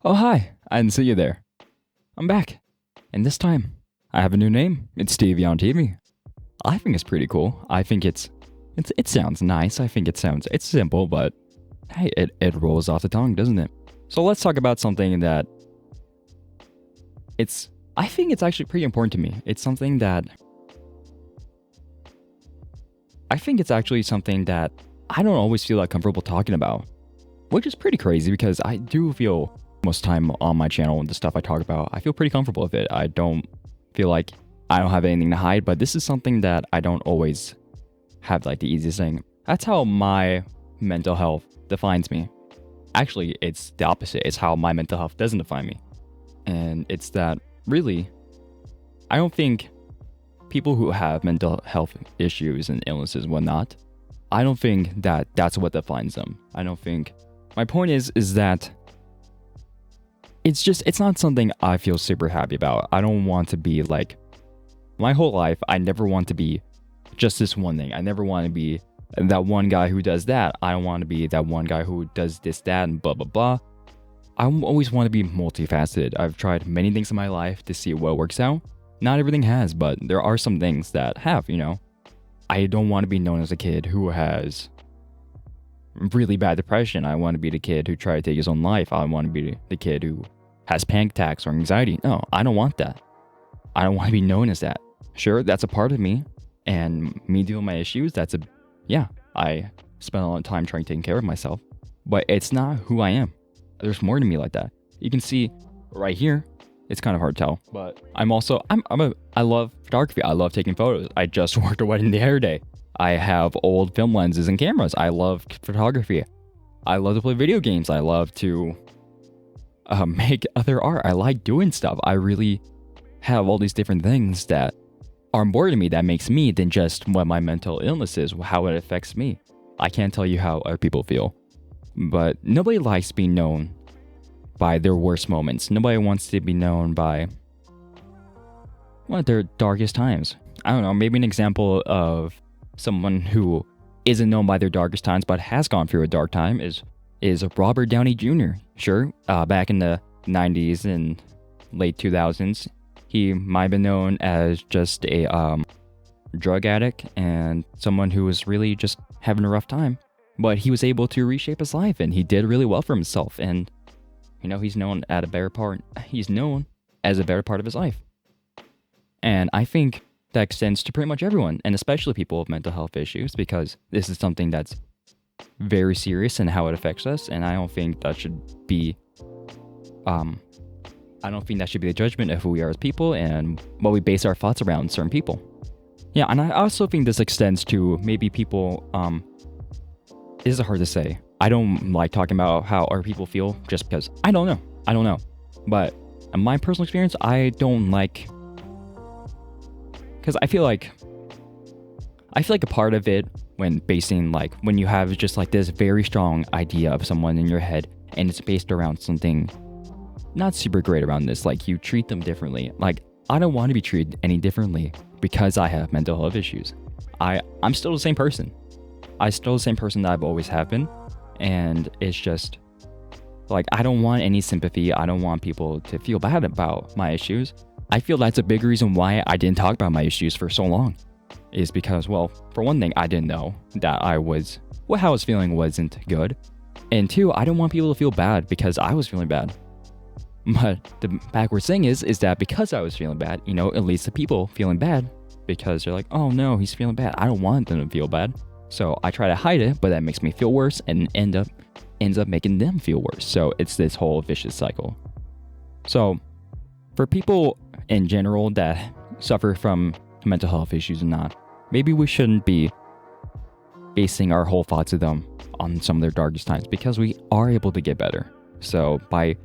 Oh, hi. I didn't see you there. I'm back. And this time, I have a new name. It's Stevie on TV. I think it's pretty cool. I think it sounds nice. I think it's simple, but hey, it rolls off the tongue, doesn't it? So let's talk about something that I think it's actually pretty important to me. It's something that I think it's actually something that I don't always feel that comfortable talking about, which is pretty crazy because I do feel most time on my channel and the stuff I talk about, I feel pretty comfortable with it. I don't feel like I don't have anything to hide, but this is something that I don't always have like the easiest thing. That's how my mental health defines me. Actually, it's the opposite. It's how my mental health doesn't define me. And it's that really, I don't think people who have mental health issues and illnesses and whatnot, I don't think that that's what defines them. I don't think, my point is that it's not something I feel super happy about. I don't want to be like, my whole life, I never want to be just this one thing. I never want to be that one guy who does that. I don't want to be that one guy who does this, that, and blah, blah, blah. I always want to be multifaceted. I've tried many things in my life to see what works out. Not everything has, but there are some things that have, I don't want to be known as a kid who has really bad depression. I want to be the kid who tried to take his own life. I want to be the kid who has panic attacks or anxiety. No, I don't want that. I don't want to be known as that. Sure, that's a part of me, and me dealing with my issues, I spend a lot of time trying to take care of myself, but it's not who I am. There's more to me like that. You can see right here, it's kind of hard to tell, but I love photography. I love taking photos. I just worked a wedding the other day. I have old film lenses and cameras. I love photography. I love to play video games. I love to make other art. I like doing stuff. I really have all these different things that are more to me that makes me than just what my mental illness is, how it affects me. I can't tell you how other people feel, but nobody likes being known by their worst moments. Nobody wants to be known by one of their darkest times. I don't know, maybe an example of someone who isn't known by their darkest times but has gone through a dark time is Robert Downey Jr. Sure, back in the 90s and late 2000s, he might have been known as just a drug addict and someone who was really just having a rough time. But he was able to reshape his life, and he did really well for himself. And he's known as a better part of his life. And I think that extends to pretty much everyone, and especially people with mental health issues, because this is something that's very serious in how it affects us. And I don't think that should be the judgment of who we are as people and what we base our thoughts around certain people. Yeah, and I also think this extends to maybe people, this is hard to say. I don't like talking about how other people feel just because I don't know. But in my personal experience, I don't like, because I feel like a part of it when you have just like this very strong idea of someone in your head and it's based around something not super great around this, like you treat them differently. Like, I don't want to be treated any differently because I have mental health issues. I'm still the same person. I'm still the same person that I've always have been. And it's just like, I don't want any sympathy. I don't want people to feel bad about my issues. I feel that's a big reason why I didn't talk about my issues for so long, is because, well, for one thing, I didn't know that how I was feeling wasn't good. And two, I don't want people to feel bad because I was feeling bad. But the backwards thing is that because I was feeling bad, it leads to people feeling bad because they're like, oh no, he's feeling bad. I don't want them to feel bad. So I try to hide it, but that makes me feel worse and ends up making them feel worse. So it's this whole vicious cycle. So for people in general that suffer from mental health issues and not, maybe we shouldn't be basing our whole thoughts of them on some of their darkest times, because we are able to get better. So by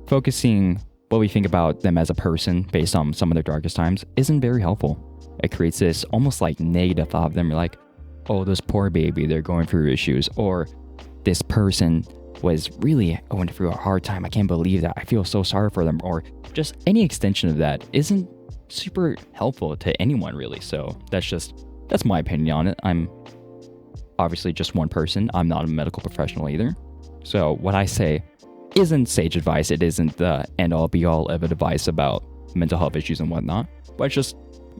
focusing what we think about them as a person based on some of their darkest times isn't very helpful. It creates this almost like negative thought of them. You're like, oh, this poor baby, they're going through issues. Or this person was really going through a hard time. I can't believe that. I feel so sorry for them. Or just any extension of that isn't super helpful to anyone, really. So that's my opinion on it. I'm obviously just one person. I'm not a medical professional either. So what I say isn't sage advice. It isn't the end all be all of advice about mental health issues and whatnot. But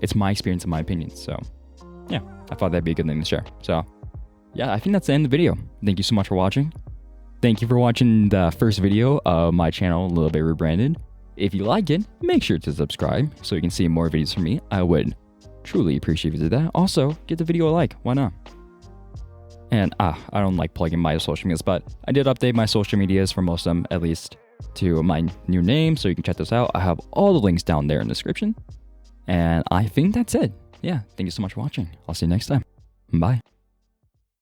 it's my experience and my opinion. So yeah, I thought that'd be a good thing to share. So yeah, I think that's the end of the video. Thank you so much for watching. Thank you for watching the first video of my channel, a little bit rebranded. If you like it, make sure to subscribe so you can see more videos from me. I would truly appreciate if you did that. Also, give the video a like. Why not? And I don't like plugging my social medias, but I did update my social medias for most of them, at least to my new name, so you can check this out. I have all the links down there in the description. And I think that's it. Yeah, thank you so much for watching. I'll see you next time. Bye.